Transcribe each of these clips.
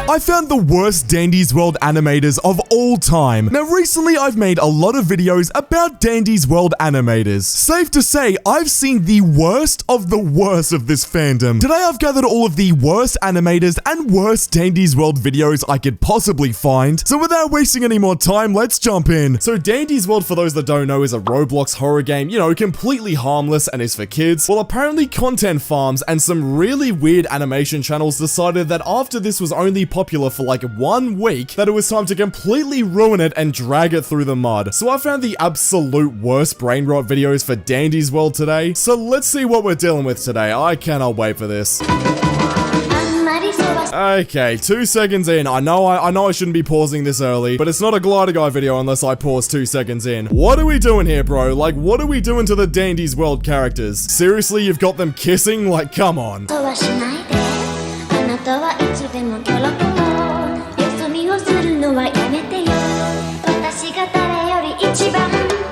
I found the worst Dandy's World animators of all time. Now recently I've made a lot of videos about Dandy's World animators. Safe to say, I've seen the worst of this fandom. Today I've gathered all of the worst animators and worst Dandy's World videos I could possibly find. So without wasting any more time, let's jump in. So Dandy's World, for those that don't know, is a Roblox horror game, you know, completely harmless and is for kids. Well, apparently content farms and some really weird animation channels decided that after this was only popular for like 1 week, that it was time to completely ruin it and drag it through the mud. So I found the absolute worst brain rot videos for Dandy's World today. So let's see what we're dealing with today. I cannot wait for this. Okay, 2 seconds in. I know I shouldn't be pausing this early, but it's not a glider guy video unless I pause 2 seconds in. What are we doing here, bro? Like, what are we doing to the Dandy's World characters? Seriously, you've got them kissing? Like, come on.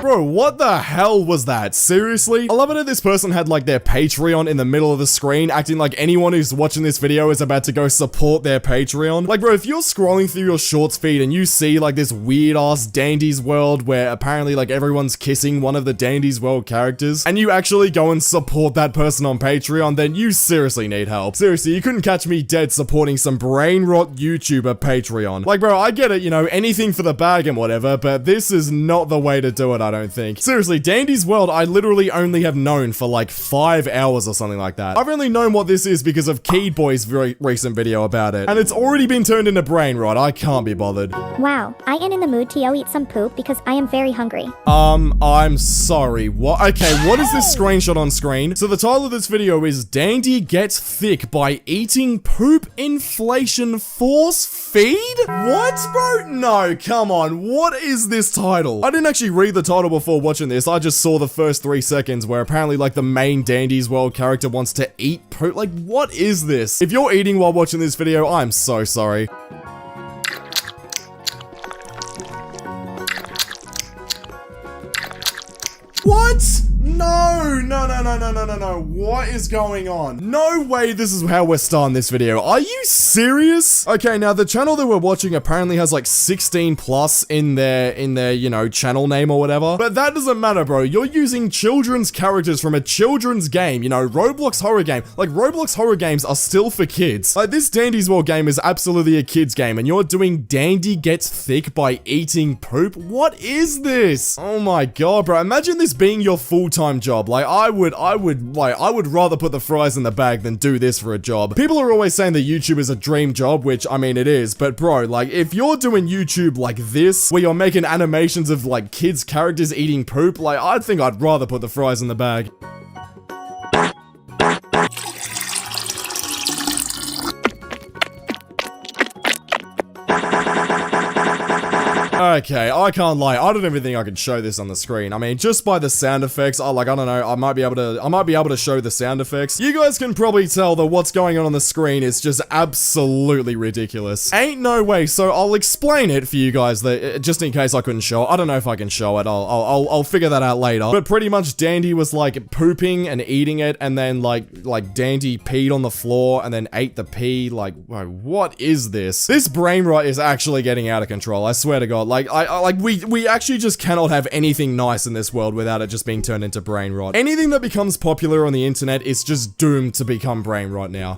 Bro, what the hell was that? Seriously? I love it that this person had like their Patreon in the middle of the screen, acting like anyone who's watching this video is about to go support their Patreon. Like, bro, if you're scrolling through your shorts feed and you see like this weird ass Dandy's World where apparently like everyone's kissing one of the Dandy's World characters, and you actually go and support that person on Patreon, then you seriously need help. Seriously, you couldn't catch me dead supporting some brain rot YouTuber Patreon. Like, bro, I get it, you know, anything for the bag and whatever, but this is not the way to do it, I don't think. Seriously, Dandy's World, I literally only have known for like 5 hours or something like that. I've only known what this is because of Keyed Boy's very recent video about it, and it's already been turned into brain rot. I can't be bothered. Wow, I am in the mood to eat some poop because I am very hungry. I'm sorry, what? Okay, what is this screenshot on screen? So the title of this video is Dandy Gets Thick by Eating Poop Inflation Force Feed? What, bro? No, come on, what is this title? I didn't actually read the title before watching this. I just saw the first 3 seconds where apparently like the main Dandy's World character wants to eat poop. Like, what is this? If you're eating while watching this video, I'm so sorry. What? No. What is going on? No way this is how we're starting this video. Are you serious? Okay, now the channel that we're watching apparently has like 16 plus in their, you know, channel name or whatever. But that doesn't matter, bro. You're using children's characters from a children's game, you know, Roblox horror game. Like, Roblox horror games are still for kids. Like, this Dandy's World game is absolutely a kid's game, and you're doing Dandy Gets Thick by eating poop? What is this? Oh my god, bro. Imagine this being your full-time job. Like, I would rather put the fries in the bag than do this for a job. People are always saying that YouTube is a dream job, which, I mean, it is, but bro, like, if you're doing YouTube like this, where you're making animations of, like, kids' characters eating poop, like, I think I'd rather put the fries in the bag. Okay, I can't lie. I don't even think I can show this on the screen. I mean, just by the sound effects, I don't know. I might be able to show the sound effects. You guys can probably tell that what's going on the screen is just absolutely ridiculous. Ain't no way. So I'll explain it for you guys, that just in case I couldn't show it. I don't know if I can show it. I'll figure that out later. But pretty much Dandy was like pooping and eating it, and then like Dandy peed on the floor and then ate the pee. Like, whoa, what is this? This brain rot is actually getting out of control. I swear to God. Like, we actually just cannot have anything nice in this world without it just being turned into brain rot. Anything that becomes popular on the internet is just doomed to become brain rot now.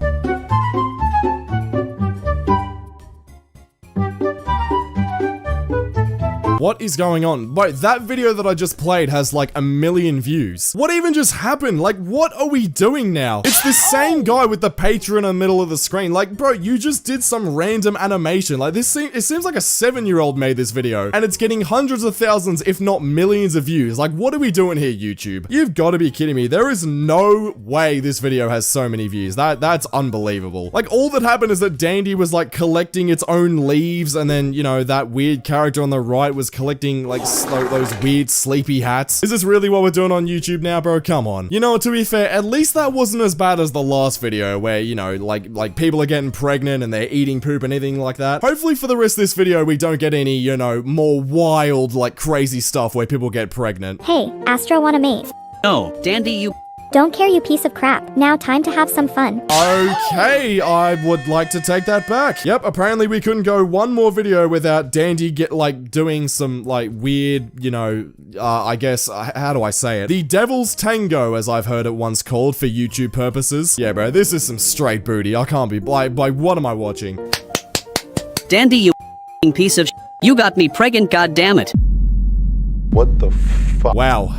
What is going on? Wait, that video that I just played has like 1 million views. What even just happened? Like, what are we doing now? It's the same guy with the Patreon in the middle of the screen. Like, bro, you just did some random animation. Like, it seems like a 7-year-old made this video, and it's getting hundreds of thousands, if not millions of views. Like, what are we doing here, YouTube? You've got to be kidding me. There is no way this video has so many views. That's unbelievable. Like, all that happened is that Dandy was like collecting its own leaves, and then, you know, that weird character on the right was collecting like those weird sleepy hats. Is this really what we're doing on YouTube now, bro? Come on. You know, to be fair, at least that wasn't as bad as the last video where, you know, like people are getting pregnant and they're eating poop and anything like that. Hopefully for the rest of this video, we don't get any, you know, more wild, like crazy stuff where people get pregnant. Hey, Astro wanna mate. No, Dandy, you Don't care, you piece of crap. Now time to have some fun. Okay, I would like to take that back. Yep, apparently we couldn't go one more video without Dandy doing some, weird, I guess, how do I say it? The Devil's Tango, as I've heard it once called for YouTube purposes. Yeah, bro, this is some straight booty. I can't be, what am I watching? Dandy, you piece of you got me pregnant, goddammit. What the fuck? Wow.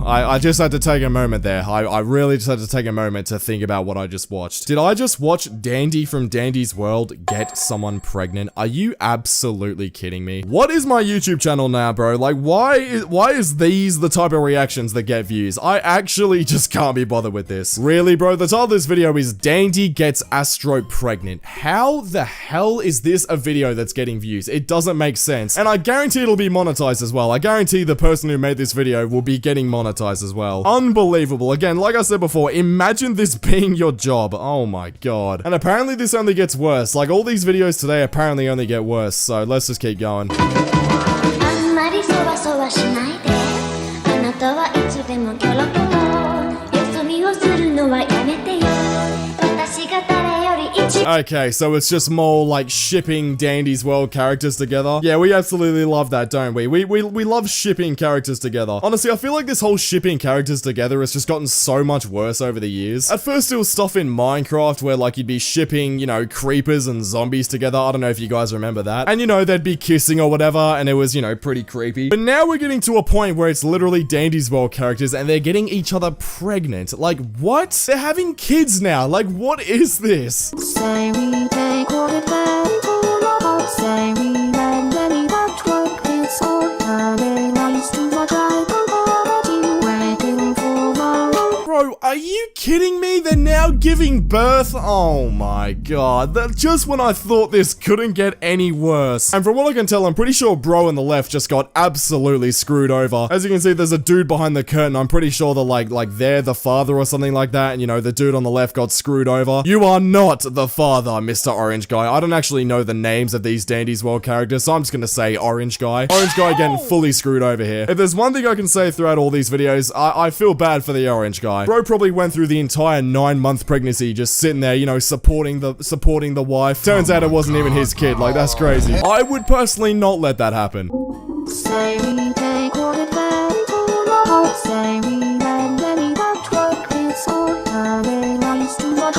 I just had to take a moment there. I really just had to take a moment to think about what I just watched. Did I just watch Dandy from Dandy's World get someone pregnant? Are you absolutely kidding me? What is my YouTube channel now, bro? Like, why is these the type of reactions that get views? I actually just can't be bothered with this. Really, bro? The title of this video is Dandy Gets Astro Pregnant. How the hell is this a video that's getting views? It doesn't make sense. And I guarantee it'll be monetized as well. I guarantee the person who made this video will be getting monetized as well. Unbelievable. Again, like I said before, imagine this being your job. Oh my god. And apparently this only gets worse. Like, all these videos today apparently only get worse. So let's just keep going. Okay, so it's just more like shipping Dandy's World characters together. Yeah, we absolutely love that, don't we? We love shipping characters together. Honestly, I feel like this whole shipping characters together has just gotten so much worse over the years. At first, it was stuff in Minecraft where, like, you'd be shipping, creepers and zombies together. I don't know if you guys remember that. And, they'd be kissing or whatever, and it was, pretty creepy. But now we're getting to a point where it's literally Dandy's World characters, and they're getting each other pregnant. Like, what? They're having kids now. Like, what is this? Say we take all the time to love. Say we let any that work it's all having nice to watch. Waiting for the Bro, are you kidding me? They're now giving birth? Oh my god. That just when I thought this couldn't get any worse. And from what I can tell, I'm pretty sure bro on the left just got absolutely screwed over. As you can see, there's a dude behind the curtain. I'm pretty sure they're like they're the father or something like that. And the dude on the left got screwed over. You are not the father, Mr. Orange Guy. I don't actually know the names of these Dandy's World characters, so I'm just gonna say Orange Guy. Orange Guy getting fully screwed over here. If there's one thing I can say throughout all these videos, I feel bad for the Orange Guy. Bro probably went through the entire 9-month pregnancy just sitting there, supporting the wife. Turns out it wasn't even his kid. Like, that's crazy. I would personally not let that happen. say we take all the time to love. Say we let any that work it's all having nice to watch.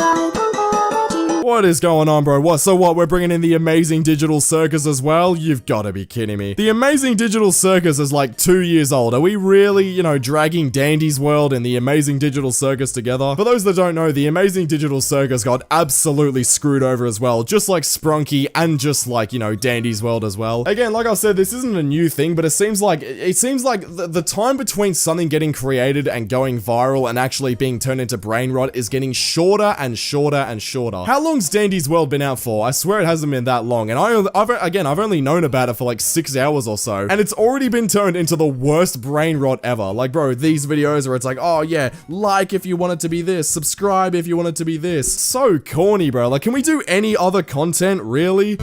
What is going on, bro? So what? We're bringing in the Amazing Digital Circus as well? You've got to be kidding me. The Amazing Digital Circus is like 2 years old. Are we really, dragging Dandy's World and the Amazing Digital Circus together? For those that don't know, the Amazing Digital Circus got absolutely screwed over as well, just like Sprunky and just like, Dandy's World as well. Again, like I said, this isn't a new thing, but it seems like the time between something getting created and going viral and actually being turned into brain rot is getting shorter and shorter and shorter. How long's Dandy's World been out for? I swear it hasn't been that long, and I've only known about it for like 6 hours or so, and it's already been turned into the worst brain rot ever. Like, bro, these videos where it's like, oh yeah, like if you want it to be this, subscribe if you want it to be this. So corny, bro. Like, can we do any other content, really?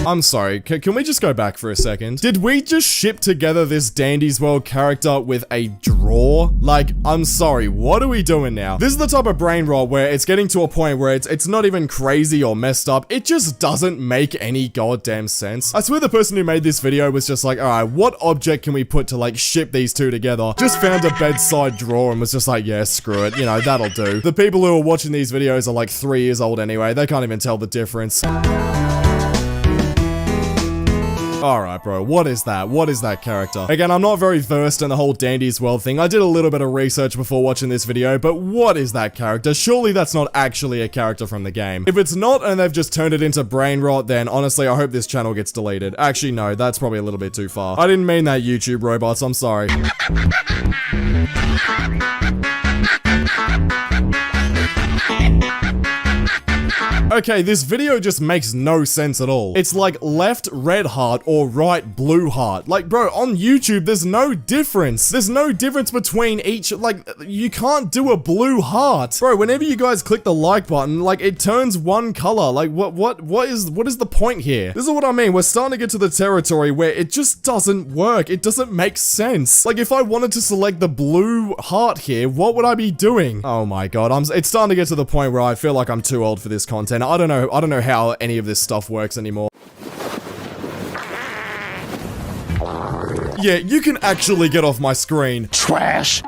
I'm sorry, can we just go back for a second? Did we just ship together this Dandy's World character with a drawer? Like, I'm sorry, what are we doing now? This is the type of brain rot where it's getting to a point where it's not even crazy or messed up. It just doesn't make any goddamn sense. I swear the person who made this video was just like, alright, what object can we put to like ship these two together? Just found a bedside drawer and was just like, yeah, screw it, that'll do. The people who are watching these videos are like 3 years old anyway. They can't even tell the difference. Alright, bro, what is that? What is that character? Again, I'm not very versed in the whole Dandy's World thing. I did a little bit of research before watching this video, but what is that character? Surely that's not actually a character from the game. If it's not and they've just turned it into brain rot, then honestly, I hope this channel gets deleted. Actually, no, that's probably a little bit too far. I didn't mean that, YouTube robots, I'm sorry. Okay, this video just makes no sense at all. It's like left red heart or right blue heart. Like, bro, on YouTube, there's no difference. There's no difference between each, like, you can't do a blue heart. Bro, whenever you guys click the like button, like, it turns one color. Like, what is the point here? This is what I mean. We're starting to get to the territory where it just doesn't work. It doesn't make sense. Like, if I wanted to select the blue heart here, what would I be doing? Oh my god, it's starting to get to the point where I feel like I'm too old for this content. I don't know how any of this stuff works anymore. Yeah, you can actually get off my screen. Trash.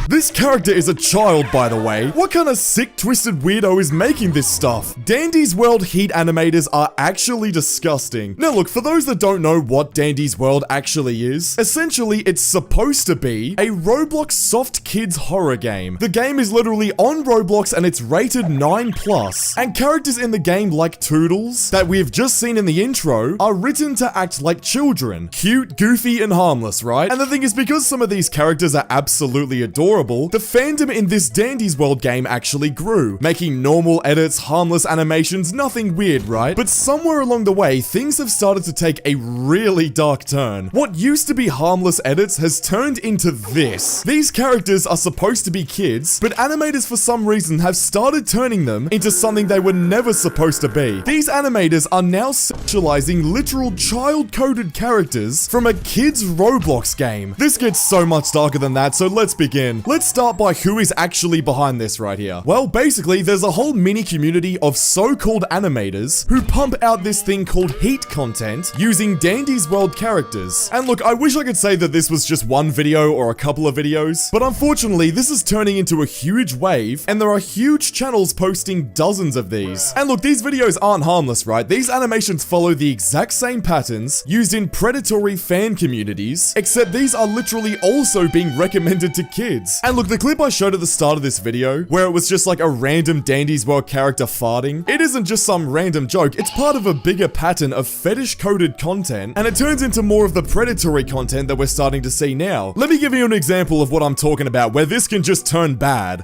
This character is a child, by the way. What kind of sick, twisted weirdo is making this stuff? Dandy's World Heat animators are actually disgusting. Now look, for those that don't know what Dandy's World actually is, essentially it's supposed to be a Roblox soft kids horror game. The game is literally on Roblox and it's rated 9+. And characters in the game like Toodles, that we've just seen in the intro, are written to act like children. Cute, goofy, and harmless, right? And the thing is, because some of these characters are absolutely adorable, the fandom in this Dandy's World game actually grew, making normal edits, harmless animations, nothing weird, right? But somewhere along the way, things have started to take a really dark turn. What used to be harmless edits has turned into this. These characters are supposed to be kids, but animators for some reason have started turning them into something they were never supposed to be. These animators are now sexualizing literal child-coded characters from a kid's Roblox game. This gets so much darker than that, so let's begin. Let's start by who is actually behind this right here. Well, basically, there's a whole mini community of so-called animators who pump out this thing called heat content using Dandy's World characters. And look, I wish I could say that this was just one video or a couple of videos, but unfortunately, this is turning into a huge wave, and there are huge channels posting dozens of these. And look, these videos aren't harmless, right? These animations follow the exact same patterns used in predatory fan communities, except these are literally also being recommended to kids. And look, the clip I showed at the start of this video, where it was just like a random Dandy's World character farting, it isn't just some random joke, it's part of a bigger pattern of fetish-coded content, and it turns into more of the predatory content that we're starting to see now. Let me give you an example of what I'm talking about, where this can just turn bad.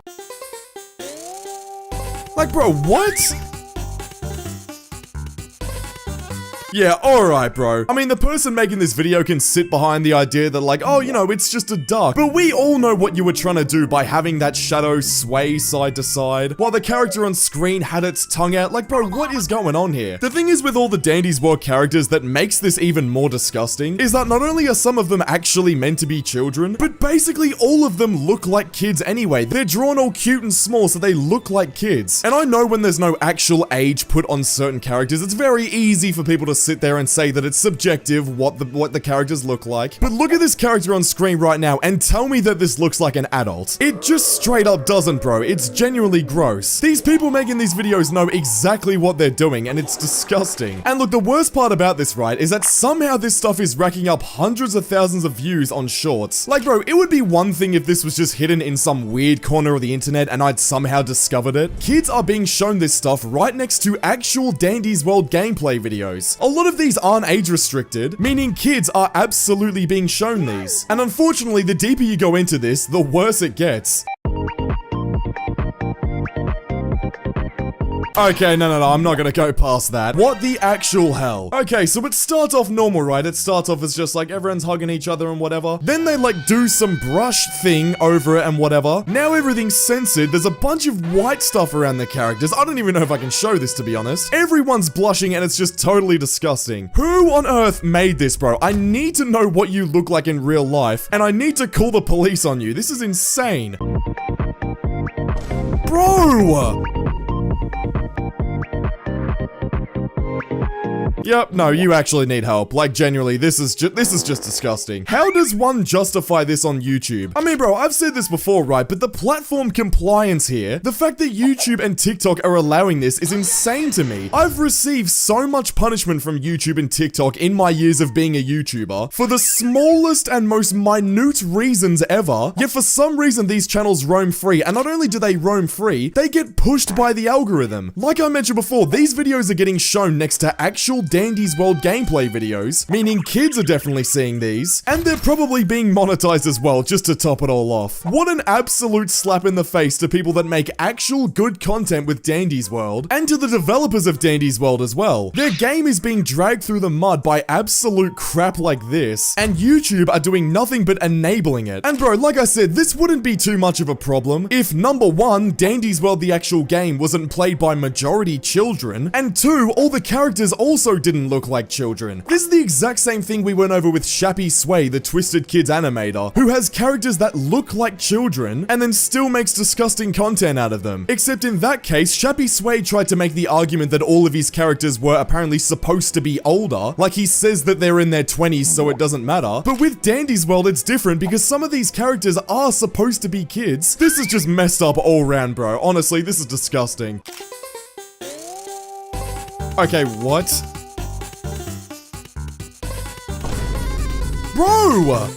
Like, bro, what? Yeah, alright, bro. I mean, the person making this video can sit behind the idea that, like, oh, you know, it's just a duck. But we all know what you were trying to do by having that shadow sway side to side, while the character on screen had its tongue out. Like, bro, what is going on here? The thing is with all the Dandy's World characters that makes this even more disgusting is that not only are some of them actually meant to be children, but basically all of them look like kids anyway. They're drawn all cute and small, so they look like kids. And I know when there's no actual age put on certain characters, it's very easy for people to sit there and say that it's subjective what the characters look like. But look at this character on screen right now and tell me that this looks like an adult. It just straight up doesn't, bro. It's genuinely gross. These people making these videos know exactly what they're doing, and it's disgusting. And look, the worst part about this, right, is that somehow this stuff is racking up hundreds of thousands of views on shorts. Like, bro, it would be one thing if this was just hidden in some weird corner of the internet and I'd somehow discovered it. Kids are being shown this stuff right next to actual Dandy's World gameplay videos. A lot of these aren't age restricted, meaning kids are absolutely being shown these. And unfortunately, the deeper you go into this, the worse it gets. Okay, no, I'm not gonna go past that. What the actual hell? Okay, so it starts off normal, right? It starts off as just like everyone's hugging each other and whatever. Then they like do some brush thing over it and whatever. Now everything's censored. There's a bunch of white stuff around the characters. I don't even know if I can show this, to be honest. Everyone's blushing and it's just totally disgusting. Who on earth made this, bro? I need to know what you look like in real life, and I need to call the police on you. This is insane. Bro! Yep, no, you actually need help. Like, genuinely, this is just disgusting. How does one justify this on YouTube? I mean, bro, I've said this before, right? But the platform compliance here, the fact that YouTube and TikTok are allowing this is insane to me. I've received so much punishment from YouTube and TikTok in my years of being a YouTuber for the smallest and most minute reasons ever, yet for some reason these channels roam free, and not only do they roam free, they get pushed by the algorithm. Like I mentioned before, these videos are getting shown next to actual Dandy's World gameplay videos, meaning kids are definitely seeing these, and they're probably being monetized as well, just to top it all off. What an absolute slap in the face to people that make actual good content with Dandy's World, and to the developers of Dandy's World as well. Their game is being dragged through the mud by absolute crap like this, and YouTube are doing nothing but enabling it. And bro, like I said, this wouldn't be too much of a problem if number one, Dandy's World the actual game wasn't played by majority children, and two, all the characters also didn't look like children. This is the exact same thing we went over with Shappy Sway, the Twisted Kids animator, who has characters that look like children, and then still makes disgusting content out of them. Except in that case, Shappy Sway tried to make the argument that all of his characters were apparently supposed to be older, like he says that they're in their 20s so it doesn't matter. But with Dandy's World, it's different because some of these characters are supposed to be kids. This is just messed up all around, bro. Honestly, this is disgusting. Okay, what? Bro!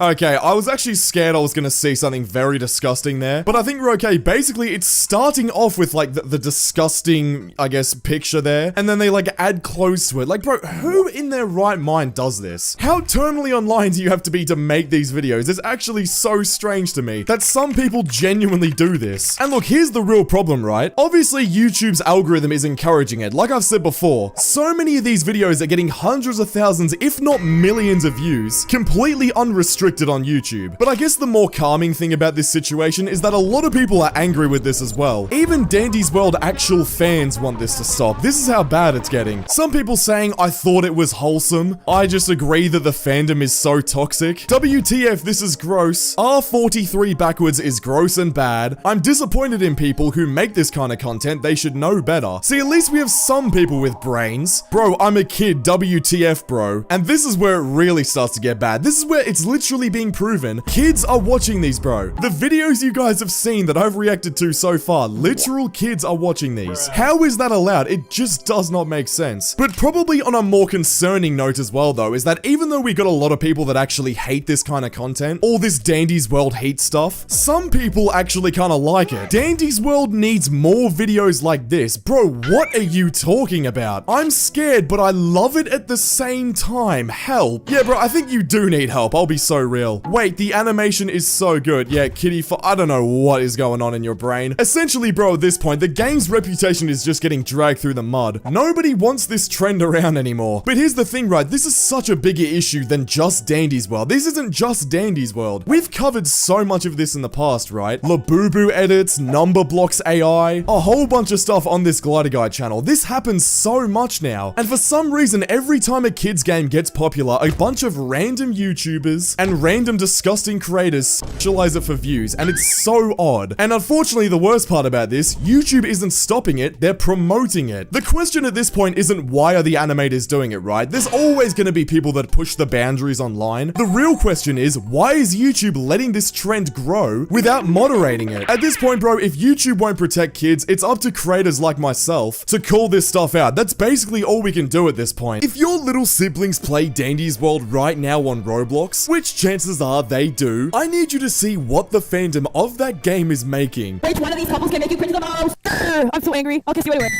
Okay, I was actually scared I was gonna see something very disgusting there, but I think we're okay. Basically, it's starting off with like the disgusting, I guess, picture there, and then they like add clothes to it. Like, bro, who in their right mind does this? How terminally online do you have to be to make these videos? It's actually so strange to me that some people genuinely do this. And look, here's the real problem, right? Obviously, YouTube's algorithm is encouraging it. Like I've said before, so many of these videos are getting hundreds of thousands, if not millions of views, completely unrestricted on YouTube. But I guess the more calming thing about this situation is that a lot of people are angry with this as well. Even Dandy's World actual fans want this to stop. This is how bad it's getting. Some people saying, I thought it was wholesome. I just agree that the fandom is so toxic. WTF, this is gross. R43 backwards is gross and bad. I'm disappointed in people who make this kind of content. They should know better. See, at least we have some people with brains. Bro, I'm a kid. WTF, bro. And this is where it really starts to get bad. This is where it's literally being proven. Kids are watching these, bro. The videos you guys have seen that I've reacted to so far, literal kids are watching these. How is that allowed? It just does not make sense. But probably on a more concerning note as well, though, is that even though we got a lot of people that actually hate this kind of content, all this Dandy's World hate stuff, some people actually kind of like it. Dandy's World needs more videos like this. Bro, what are you talking about? I'm scared, but I love it at the same time. Help. Yeah, bro, I think you do need help. I'll be so real. Wait, the animation is so good. Yeah, kitty I don't know what is going on in your brain. Essentially, bro, at this point, the game's reputation is just getting dragged through the mud. Nobody wants this trend around anymore. But here's the thing, right? This is such a bigger issue than just Dandy's World. This isn't just Dandy's World. We've covered so much of this in the past, right? Labubu edits, number blocks AI, a whole bunch of stuff on this Glider Guide channel. This happens so much now. And for some reason, every time a kid's game gets popular, a bunch of random YouTubers and random disgusting creators socialize it for views, and it's so odd. And unfortunately, the worst part about this, YouTube isn't stopping it, they're promoting it. The question at this point isn't why are the animators doing it, right? There's always going to be people that push the boundaries online. The real question is, why is YouTube letting this trend grow without moderating it? At this point, bro, if YouTube won't protect kids, it's up to creators like myself to call this stuff out. That's basically all we can do at this point. If your little siblings play Dandy's World right now on Roblox, which chances are they do, I need you to see what the fandom of that game is making. Which one of these couples can make you cringe the most? I'm so angry. I'll kiss you anyway.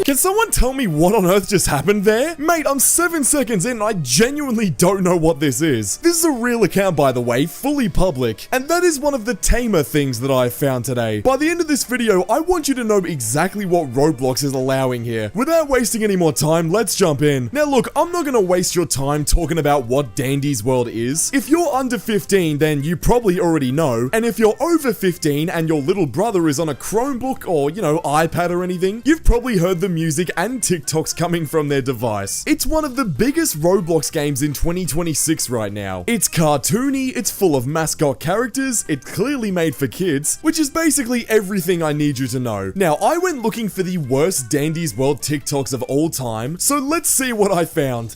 Can someone tell me what on earth just happened there? Mate, I'm 7 seconds in and I genuinely don't know what this is. This is a real account, by the way, fully public. And that is one of the tamer things that I found today. By the end of this video, I want you to know exactly what Roblox is allowing here. Without wasting any more time, let's jump in. Now look, I'm not gonna waste your time talking about what Dandy's World is. If you're under 15, then you probably already know. And if you're over 15 and your little brother is on a Chromebook or, you know, iPad or anything, you've probably heard the music and TikToks coming from their device. It's one of the biggest Roblox games in 2026 right now. It's cartoony, it's full of mascot characters, it's clearly made for kids, which is basically everything I need you to know. Now, I went looking for the worst Dandy's World TikToks of all time, so let's see what I found.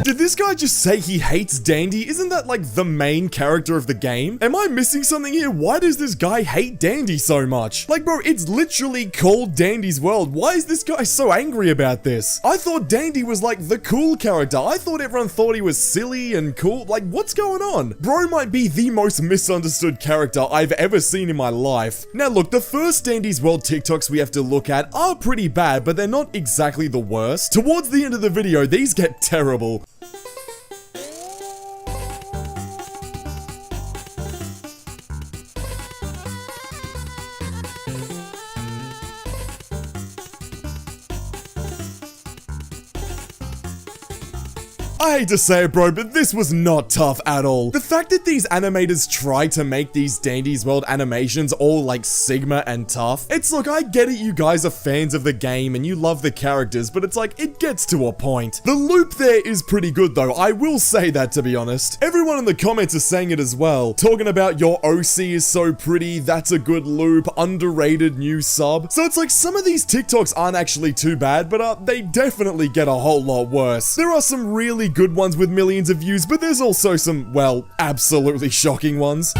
Did this this guy just say he hates Dandy? Isn't that like the main character of the game? Am I missing something here? Why does this guy hate Dandy so much? Like, bro, it's literally called Dandy's World. Why is this guy so angry about this? I thought Dandy was like the cool character. I thought everyone thought he was silly and cool. Like, what's going on? Bro might be the most misunderstood character I've ever seen in my life. Now look, the first Dandy's World TikToks we have to look at are pretty bad, but they're not exactly the worst. Towards the end of the video, these get terrible. I hate to say it, bro, but this was not tough at all. The fact that these animators try to make these Dandy's World animations all like Sigma and tough, it's look, I get it, you guys are fans of the game and you love the characters, but it's like, it gets to a point. The loop there is pretty good though, I will say that, to be honest. Everyone in the comments is saying it as well, talking about your OC is so pretty, that's a good loop, underrated new sub. So it's like some of these TikToks aren't actually too bad, but they definitely get a whole lot worse. There are some really good ones with millions of views, but there's also some, well, absolutely shocking ones.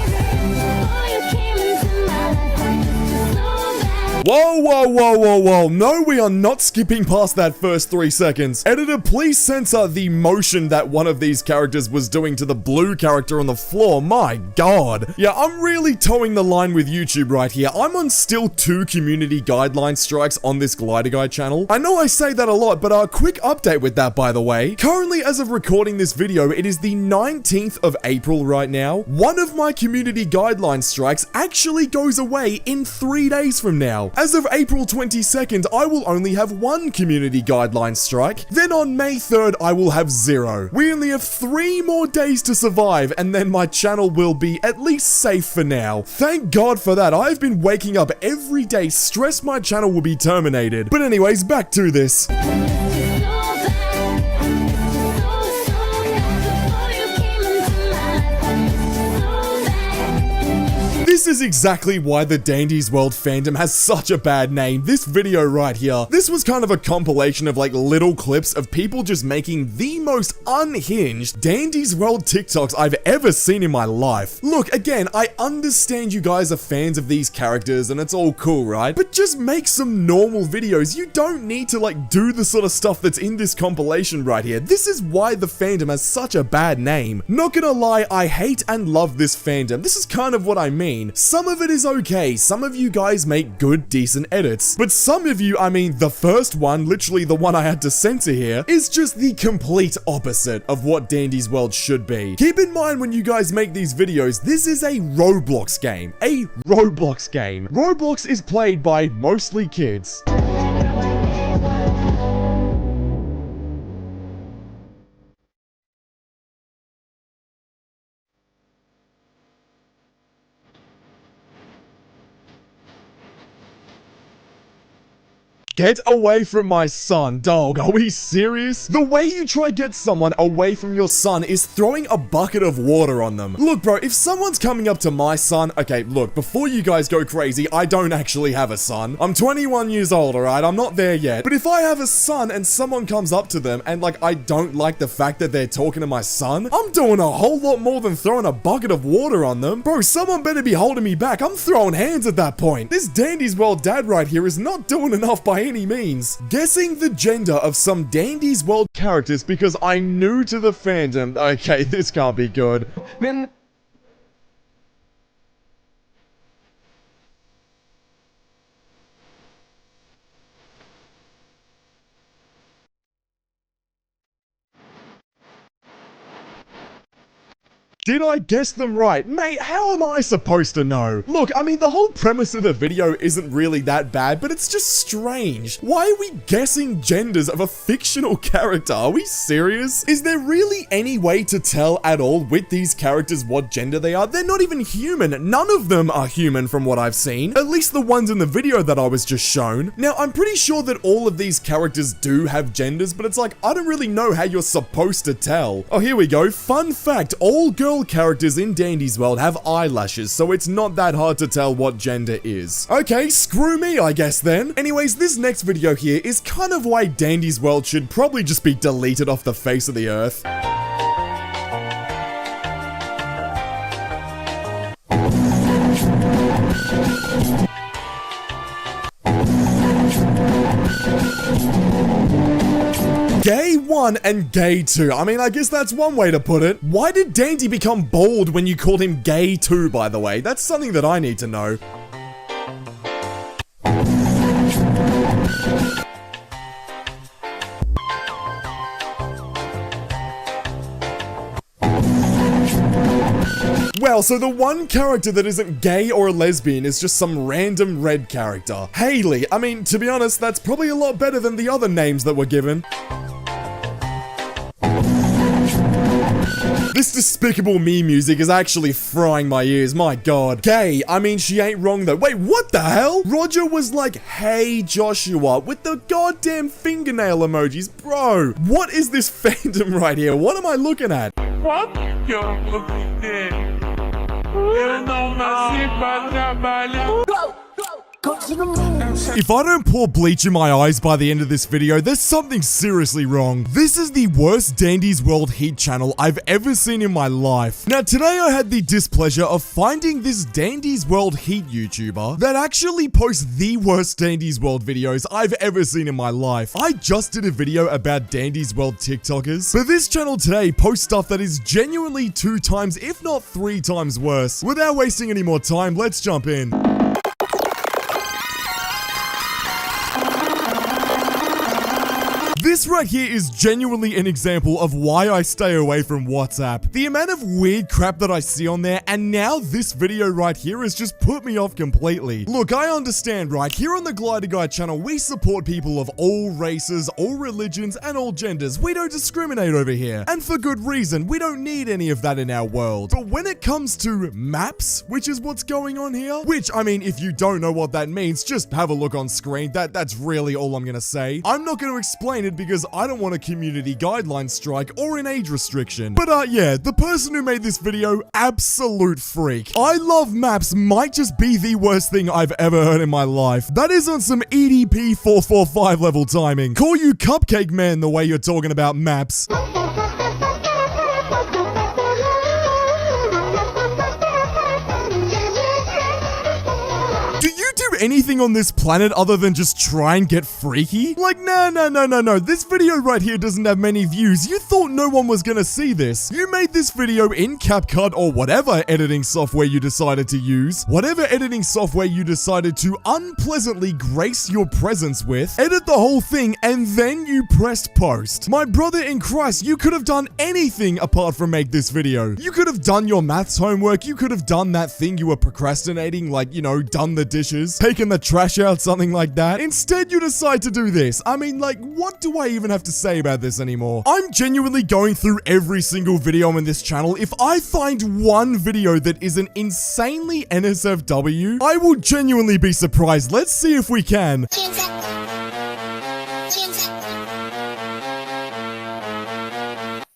Whoa, whoa, whoa, whoa, whoa. No, we are not skipping past that first 3 seconds. Editor, please censor the motion that one of these characters was doing to the blue character on the floor. My God. Yeah, I'm really towing the line with YouTube right here. I'm on still 2 community guideline strikes on this Glider Guy channel. I know I say that a lot, but a quick update with that, by the way. Currently, as of recording this video, it is the 19th of April right now. One of my community guideline strikes actually goes away in 3 days from now. As of April 22nd, I will only have 1 community guideline strike. Then on May 3rd, I will have 0. We only have 3 more days to survive, and then my channel will be at least safe for now. Thank God for that. I've been waking up every day stressed my channel will be terminated. But anyways, back to this. This is exactly why the Dandy's World fandom has such a bad name. This video right here, this was kind of a compilation of like little clips of people just making the most unhinged Dandy's World TikToks I've ever seen in my life. Look, again, I understand you guys are fans of these characters and it's all cool, right? But just make some normal videos. You don't need to like do the sort of stuff that's in this compilation right here. This is why the fandom has such a bad name. Not gonna lie, I hate and love this fandom. This is kind of what I mean. Some of it is okay, some of you guys make good, decent edits, but some of you, I mean, the first one, literally the one I had to censor here, is just the complete opposite of what Dandy's World should be. Keep in mind when you guys make these videos, this is a Roblox game. A Roblox game. Roblox is played by mostly kids. Get away from my son, dog. Are we serious? The way you try to get someone away from your son is throwing a bucket of water on them. Look, bro, if someone's coming up to my son, okay, look, before you guys go crazy, I don't actually have a son. I'm 21 years old, alright? I'm not there yet. But if I have a son and someone comes up to them and like, I don't like the fact that they're talking to my son, I'm doing a whole lot more than throwing a bucket of water on them. Bro, someone better be holding me back. I'm throwing hands at that point. This Dandy's World dad right here is not doing enough by any means. Guessing the gender of some Dandy's World characters because I'm new to the fandom. Okay, this can't be good. Did I guess them right? Mate, how am I supposed to know? Look, I mean, the whole premise of the video isn't really that bad, but it's just strange. Why are we guessing genders of a fictional character? Are we serious? Is there really any way to tell at all with these characters what gender they are? They're not even human. None of them are human from what I've seen. At least the ones in the video that I was just shown. Now, I'm pretty sure that all of these characters do have genders, but it's like, I don't really know how you're supposed to tell. Oh, here we go. Fun fact, all girl characters in Dandy's World have eyelashes, so it's not that hard to tell what gender is. Okay, screw me, I guess then. Anyways, this next video here is kind of why Dandy's World should probably just be deleted off the face of the earth. 1 and gay 2. I mean, I guess that's one way to put it. Why did Dandy become bald when you called him gay 2, by the way? That's something that I need to know. Well, so the one character that isn't gay or lesbian is just some random red character. Haley. I mean, to be honest, that's probably a lot better than the other names that were given. This despicable me music is actually frying my ears, my god. Gay, I mean, she ain't wrong though. Wait, what the hell? Roger was like, hey Joshua, with the goddamn fingernail emojis. Bro, what is this fandom right here? What am I looking at? What you're looking at? You know my If I don't pour bleach in my eyes by the end of this video, there's something seriously wrong. This is the worst Dandy's World Heat channel I've ever seen in my life. Now, today I had the displeasure of finding this Dandy's World Heat YouTuber that actually posts the worst Dandy's World videos I've ever seen in my life. I just did a video about Dandy's World TikTokers, but this channel today posts stuff that is genuinely 2 times, if not 3 times worse. Without wasting any more time, let's jump in. This right here is genuinely an example of why I stay away from WhatsApp. The amount of weird crap that I see on there, and now this video right here has just put me off completely. Look, I understand, right? Here on the Glider Guy channel, we support people of all races, all religions, and all genders. We don't discriminate over here. And for good reason, we don't need any of that in our world. But when it comes to maps, which is what's going on here, which, I mean, if you don't know what that means, just have a look on screen. That's really all I'm gonna say. I'm not gonna explain it because I don't want a community guideline strike or an age restriction. But yeah, the person who made this video, absolute freak. I love maps might just be the worst thing I've ever heard in my life. That is on some EDP 445 level timing. Call you Cupcake Man the way you're talking about maps. Anything on this planet other than just try and get freaky? Like, no. This video right here doesn't have many views. You thought no one was gonna see this. You made this video in CapCut or whatever editing software you decided to use. Whatever editing software you decided to unpleasantly grace your presence with. Edit the whole thing and then you pressed post. My brother in Christ, you could have done anything apart from make this video. You could have done your maths homework. You could have done that thing you were procrastinating, like, you know, done the dishes. Taking the trash out, something like that. Instead, you decide to do this. I mean, like, what do I even have to say about this anymore? I'm genuinely going through every single video on this channel. If I find one video that is an insanely NSFW, I will genuinely be surprised. Let's see if we can.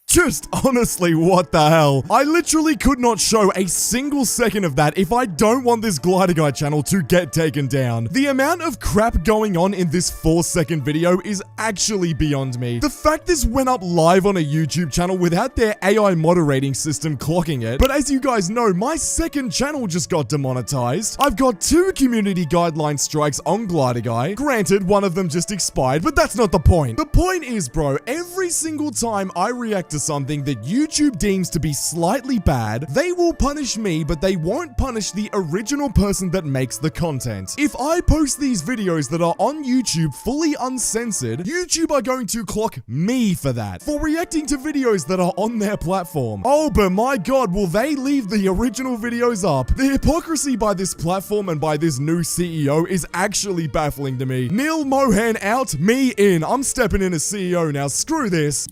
Just honestly, what the hell? I literally could not show a single second of that if I don't want this Glider Guy channel to get taken down. The amount of crap going on in this 4-second video is actually beyond me. The fact this went up live on a YouTube channel without their AI moderating system clocking it. But as you guys know, my second channel just got demonetized. I've got 2 community guideline strikes on Glider Guy. Granted, one of them just expired, but that's not the point. The point is, bro, every single time I react to something that YouTube deems to be slightly bad, they will punish me, but they won't punish the original person that makes the content. If I post these videos that are on YouTube fully uncensored, YouTube are going to clock me for that, for reacting to videos that are on their platform. Oh, but my god, will they leave the original videos up? The hypocrisy by this platform and by this new CEO is actually baffling to me. Neil Mohan out, me in. I'm stepping in as CEO now. Screw this.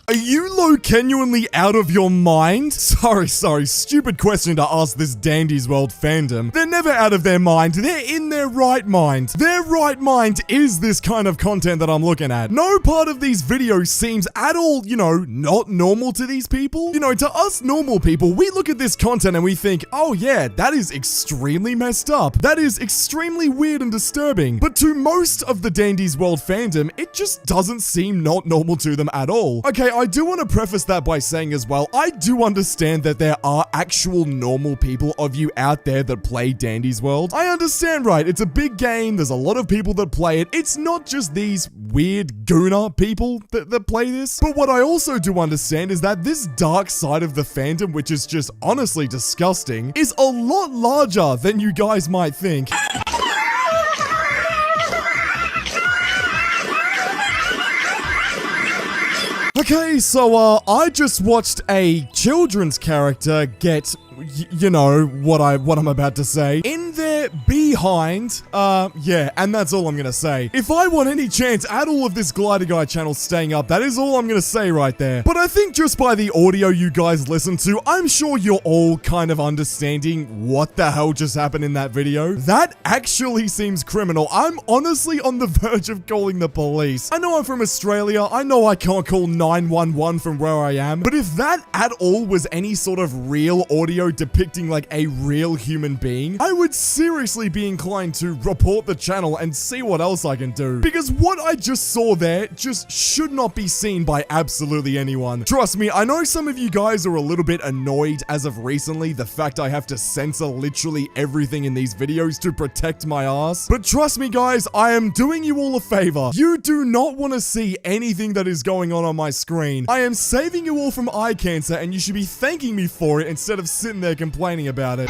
Are you genuinely out of your mind? Sorry, stupid question to ask this Dandy's World fandom. They're never out of their mind. They're in their right mind. Their right mind is this kind of content that I'm looking at. No part of these videos seems at all, you know, not normal to these people. You know, to us normal people, we look at this content and we think, oh yeah, that is extremely messed up. That is extremely weird and disturbing. But to most of the Dandy's World fandom, it just doesn't seem not normal to them at all. Okay, I do want to preface that by saying as well, I do understand that there are actual normal people of you out there that play Dandy's World. I understand, right? It's a big game. There's a lot of people that play it. It's not just these weird gooner people that play this. But what I also do understand is that this dark side of the fandom, which is just honestly disgusting, is a lot larger than you guys might think. Okay, so I just watched a children's character get, you know, what I'm about to say, in their behind. Yeah, and that's all I'm gonna say. If I want any chance at all of this Glider Guy channel staying up, that is all I'm gonna say right there. But I think just by the audio you guys listen to, I'm sure you're all kind of understanding what the hell just happened in that video. That actually seems criminal. I'm honestly on the verge of calling the police. I know I'm from Australia. I know I can't call 911 from where I am, but if that at all was any sort of real audio depicting like a real human being, I would seriously be inclined to report the channel and see what else I can do. Because what I just saw there just should not be seen by absolutely anyone. Trust me, I know some of you guys are a little bit annoyed as of recently, the fact I have to censor literally everything in these videos to protect my ass. But trust me guys, I am doing you all a favor. You do not want to see anything that is going on my screen. I am saving you all from eye cancer and you should be thanking me for it instead of sitting there complaining about it.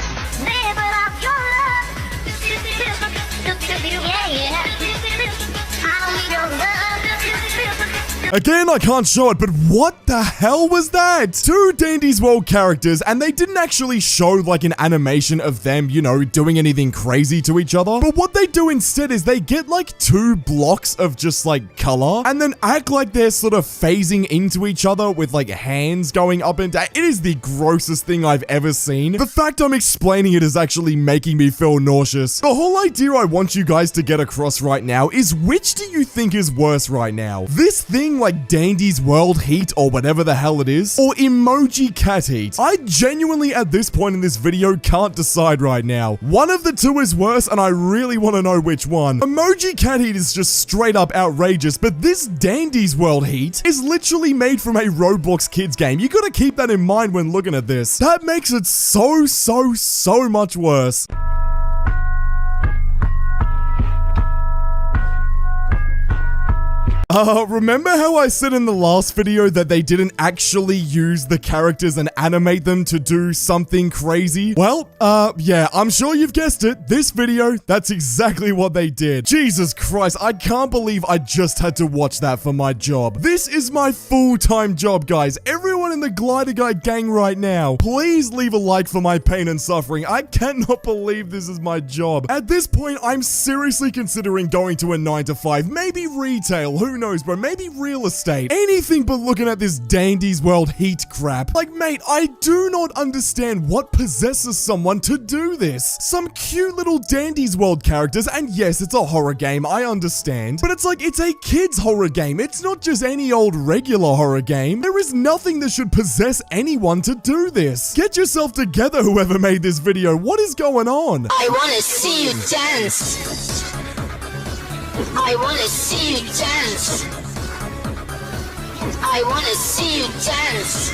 Again, I can't show it, but what the hell was that? Two Dandy's World characters, and they didn't actually show like an animation of them, you know, doing anything crazy to each other. But what they do instead is they get like two blocks of just like color and then act like they're sort of phasing into each other with like hands going up and down. It is the grossest thing I've ever seen. The fact I'm explaining it is actually making me feel nauseous. The whole idea I want you guys to get across right now is, which do you think is worse right now? This thing like Dandy's World Heat or whatever the hell it is, or Emoji Cat Heat? I genuinely at this point in this video can't decide right now. One of the two is worse and I really want to know which one. Emoji Cat Heat is just straight up outrageous, but this Dandy's World Heat is literally made from a Roblox kids game. You gotta keep that in mind when looking at this. That makes it so much worse. Remember how I said in the last video that they didn't actually use the characters and animate them to do something crazy? Well, yeah, I'm sure you've guessed it. This video, that's exactly what they did. Jesus Christ, I can't believe I just had to watch that for my job. This is my full-time job, guys. Everyone in the Glider Guy gang right now, please leave a like for my pain and suffering. I cannot believe this is my job. At this point, I'm seriously considering going to a 9-to-5, maybe retail, who knows, bro, maybe real estate. Anything but looking at this Dandy's World Heat crap. Like, mate, I do not understand what possesses someone to do this. Some cute little Dandy's World characters, and yes, it's a horror game, I understand, but it's like, it's a kid's horror game. It's not just any old regular horror game. There is nothing that should possess anyone to do this. Get yourself together, whoever made this video. What is going on? I wanna see you dance. I wanna see you dance. I wanna see you dance.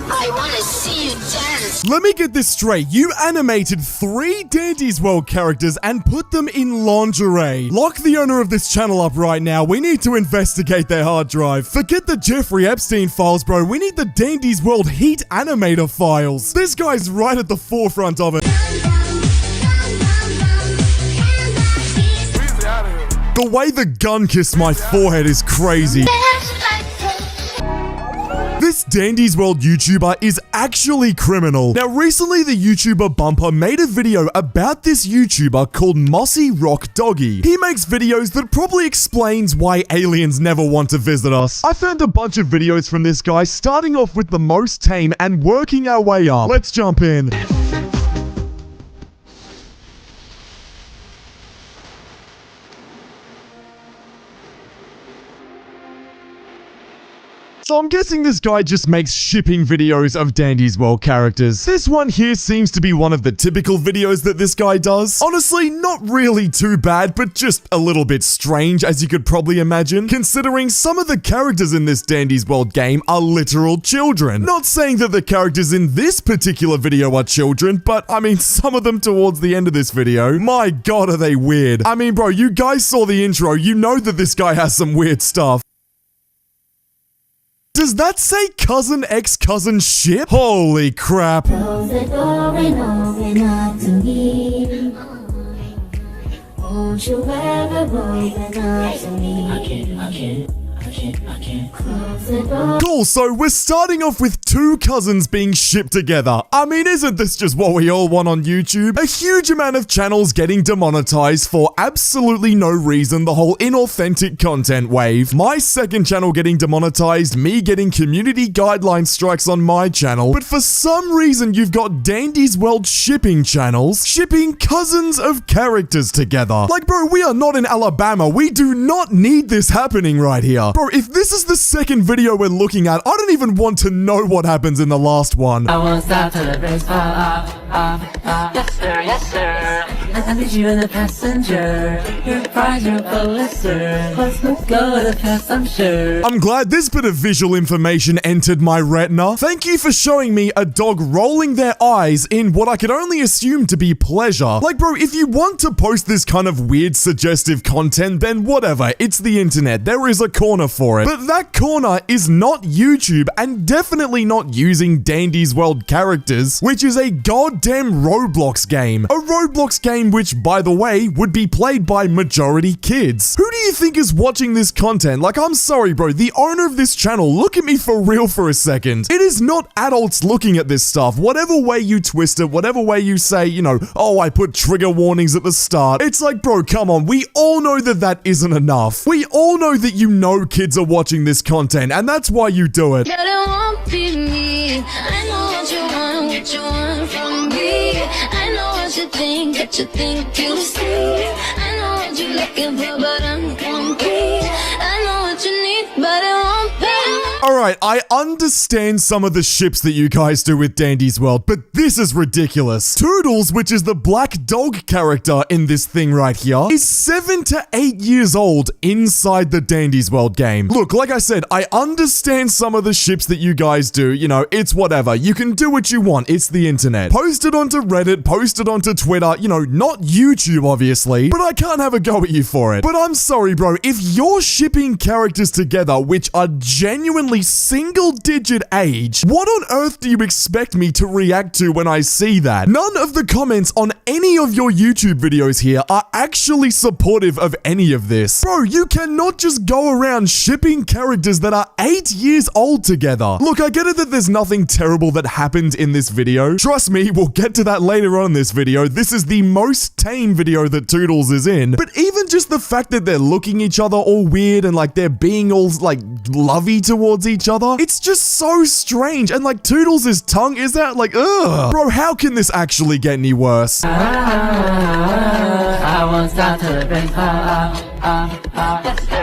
I wanna see you dance. Let me get this straight. You animated 3 Dandy's World characters and put them in lingerie. Lock the owner of this channel up right now. We need to investigate their hard drive. Forget the Jeffrey Epstein files, bro. We need the Dandy's World Heat animator files. This guy's right at the forefront of it. The way the gun kissed my forehead is crazy. This Dandy's World YouTuber is actually criminal. Now, recently the YouTuber Bumper made a video about this YouTuber called Mossy Rock Doggy. He makes videos that probably explains why aliens never want to visit us. I found a bunch of videos from this guy, starting off with the most tame and working our way up. Let's jump in. So I'm guessing this guy just makes shipping videos of Dandy's World characters. This one here seems to be one of the typical videos that this guy does. Honestly, not really too bad, but just a little bit strange, as you could probably imagine, considering some of the characters in this Dandy's World game are literal children. Not saying that the characters in this particular video are children, but I mean, some of them towards the end of this video, my god, are they weird. I mean, bro, you guys saw the intro, you know that this guy has some weird stuff. Does that say cousin ex-cousin ship? Holy crap. Close the door and open up to me. Won't you ever open up to me? I can't. Close the door. Cool, so we're starting off with two cousins being shipped together. I mean, isn't this just what we all want on YouTube? A huge amount of channels getting demonetized for absolutely no reason, the whole inauthentic content wave. My second channel getting demonetized, me getting community guideline strikes on my channel, but for some reason you've got Dandy's World shipping channels shipping cousins of characters together. Like, bro, we are not in Alabama. We do not need this happening right here. Bro, if this is the second video we're looking at, I don't even want to know what happens in the last one. I won't stop till the brakes fall off. Yes sir. I need you in the passenger. Your prize, your blister. Let's go to the past, I'm sure. I'm glad this bit of visual information entered my retina. Thank you for showing me a dog rolling their eyes in what I could only assume to be pleasure. Like, bro, if you want to post this kind of weird suggestive content, then whatever, it's the internet. There is a corner for it. But that corner is not YouTube and definitely not using Dandy's World characters, which is a goddamn Roblox game. A Roblox game which, by the way, would be played by majority kids. Who do you think is watching this content? Like, I'm sorry, bro, the owner of this channel, look at me for real for a second. It is not adults looking at this stuff. Whatever way you twist it, whatever way you say, you know, oh, I put trigger warnings at the start. It's like, bro, come on. We all know that that isn't enough. We all know that you know kids are watching this content, and that's why you do it. But it won't be me. I know what you want from me. I know what you think you see. I know what you're looking for, but I'm complete. I know what you need, but it won't be. Alright, I understand some of the ships that you guys do with Dandy's World, but this is ridiculous. Toodles, which is the black dog character in this thing right here, is 7 to 8 years old inside the Dandy's World game. Look, like I said, I understand some of the ships that you guys do, you know, it's whatever. You can do what you want, it's the internet. Post it onto Reddit, post it onto Twitter, you know, not YouTube obviously, but I can't have a go at you for it. But I'm sorry, bro, if you're shipping characters together which are genuinely single-digit age, what on earth do you expect me to react to when I see that? None of the comments on any of your YouTube videos here are actually supportive of any of this. Bro, you cannot just go around shipping characters that are 8 years old together. Look, I get it that there's nothing terrible that happened in this video. Trust me, we'll get to that later on in this video. This is the most tame video that Toodles is in. But even just the fact that they're looking each other all weird and like they're being all like lovey towards each other, it's just so strange. And like Toodles' tongue is that like, ugh. Bro, how can this actually get any worse? I won't stop till the brakes fall off.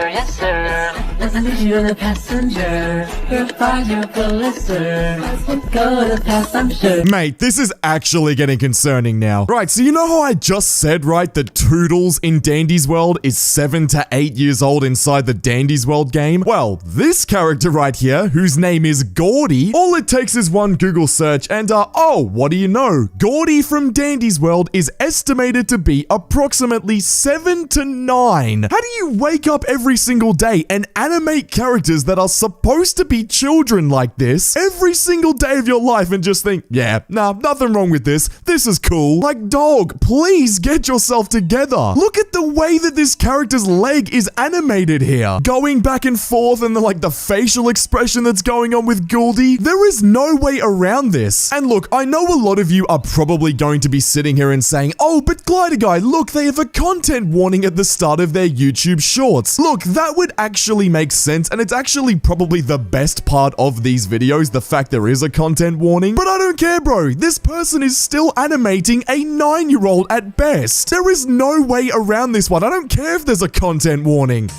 Yes sir. Let's need you in the passenger. Your prize, your blister. Let's go to the past, I'm sure. Mate, this is actually getting concerning now. Right, so you know how I just said, right, that Toodles in Dandy's World is 7 to 8 years old inside the Dandy's World game? Well, this character right here, whose name is Gordy, all it takes is one Google search and, oh, what do you know? Gordy from Dandy's World is estimated to be approximately 7 to 9. How do you wake up every single day and animate characters that are supposed to be children like this every single day of your life and just think, yeah, nah, nothing wrong with this. This is cool. Like, dog, please get yourself together. Look at the way that this character's leg is animated here. Going back and forth and the facial expression that's going on with Gouldy. There is no way around this. And look, I know a lot of you are probably going to be sitting here and saying, oh, but Glider Guy, look, they have a content warning at the start of their YouTube shorts. Look, that would actually make sense, and it's actually probably the best part of these videos, the fact there is a content warning. But I don't care, bro. This person is still animating a 9-year-old at best. There is no way around this one. I don't care if there's a content warning.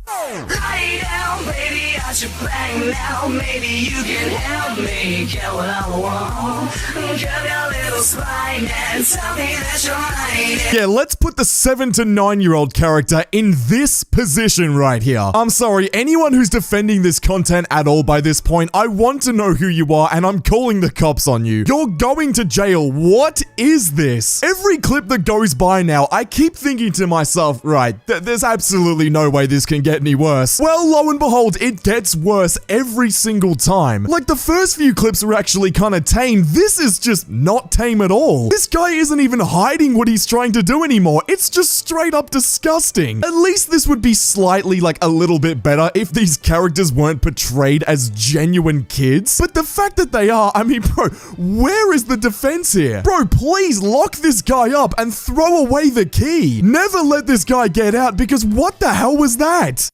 Lie down, baby, I got your back now. Maybe you can help me get what I want. Give your little spine and tell me that you're mine. Yeah, let's put the 7 to 9-year-old character in this position right here. I'm sorry, anyone who's defending this content at all by this point, I want to know who you are and I'm calling the cops on you. You're going to jail. What is this? Every clip that goes by now, I keep thinking to myself, right, there's absolutely no way this can get any worse. Well, lo and behold, it gets worse every single time. Like, the first few clips were actually kind of tame. This is just not tame at all. This guy isn't even hiding what he's trying to do anymore. It's just straight up disgusting. At least this would be slightly, like, a little bit better if these characters weren't portrayed as genuine kids. But the fact that they are, I mean, bro, where is the defense here? Bro, please lock this guy up and throw away the key. Never let this guy get out, because what the hell was that?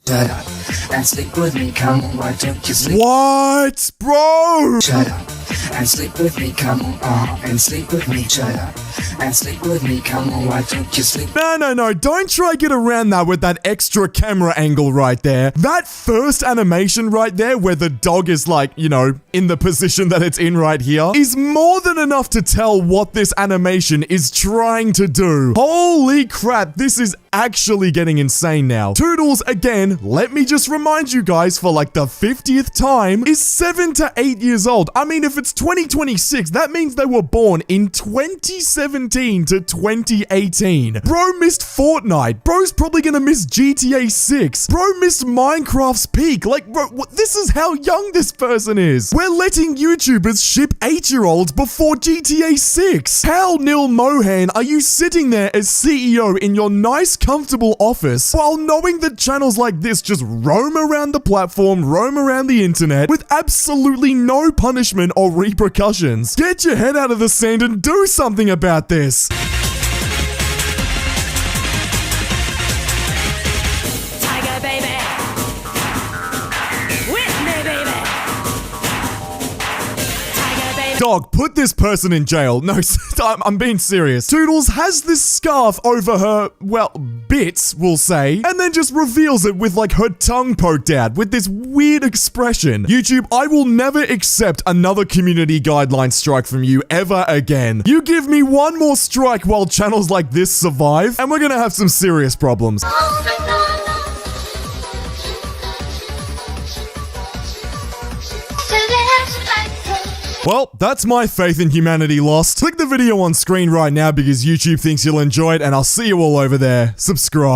Shut up and sleep with me, come on, why don't you sleep? What? Bro! Shut up and sleep with me, come on, and sleep with me, shut up and sleep with me, come on, why don't you sleep? No, don't try get around that with that extra camera angle right there. That first animation right there where the dog is like, you know, in the position that it's in right here is more than enough to tell what this animation is trying to do. Holy crap, this is actually getting insane now. Toodles, again, let me just remind you guys for like the 50th time, is 7 to 8 years old. I mean, if it's 2026, that means they were born in 2017 to 2018. Bro missed Fortnite. Bro's probably gonna miss GTA 6. Bro missed Minecraft's peak. Like, bro, this is how young this person is. We're letting YouTubers ship 8-year-olds before GTA 6. How, Neil Mohan, are you sitting there as CEO in your nice, comfortable office while knowing that channels like this just roam around the platform, roam around the internet with absolutely no punishment or repercussions? Get your head out of the sand and do something about this. Tiger baby. With me, baby. Tiger baby. Dog, put this person in jail. No, I'm being serious. Toodles has this scarf over her, well, bits, we'll say, and then just reveals it with like her tongue poked out with this weird expression. YouTube, I will never accept another community guideline strike from you ever again. You give me one more strike while channels like this survive, and we're gonna have some serious problems. Well, that's my faith in humanity lost. Click the video on screen right now because YouTube thinks you'll enjoy it, and I'll see you all over there. Subscribe.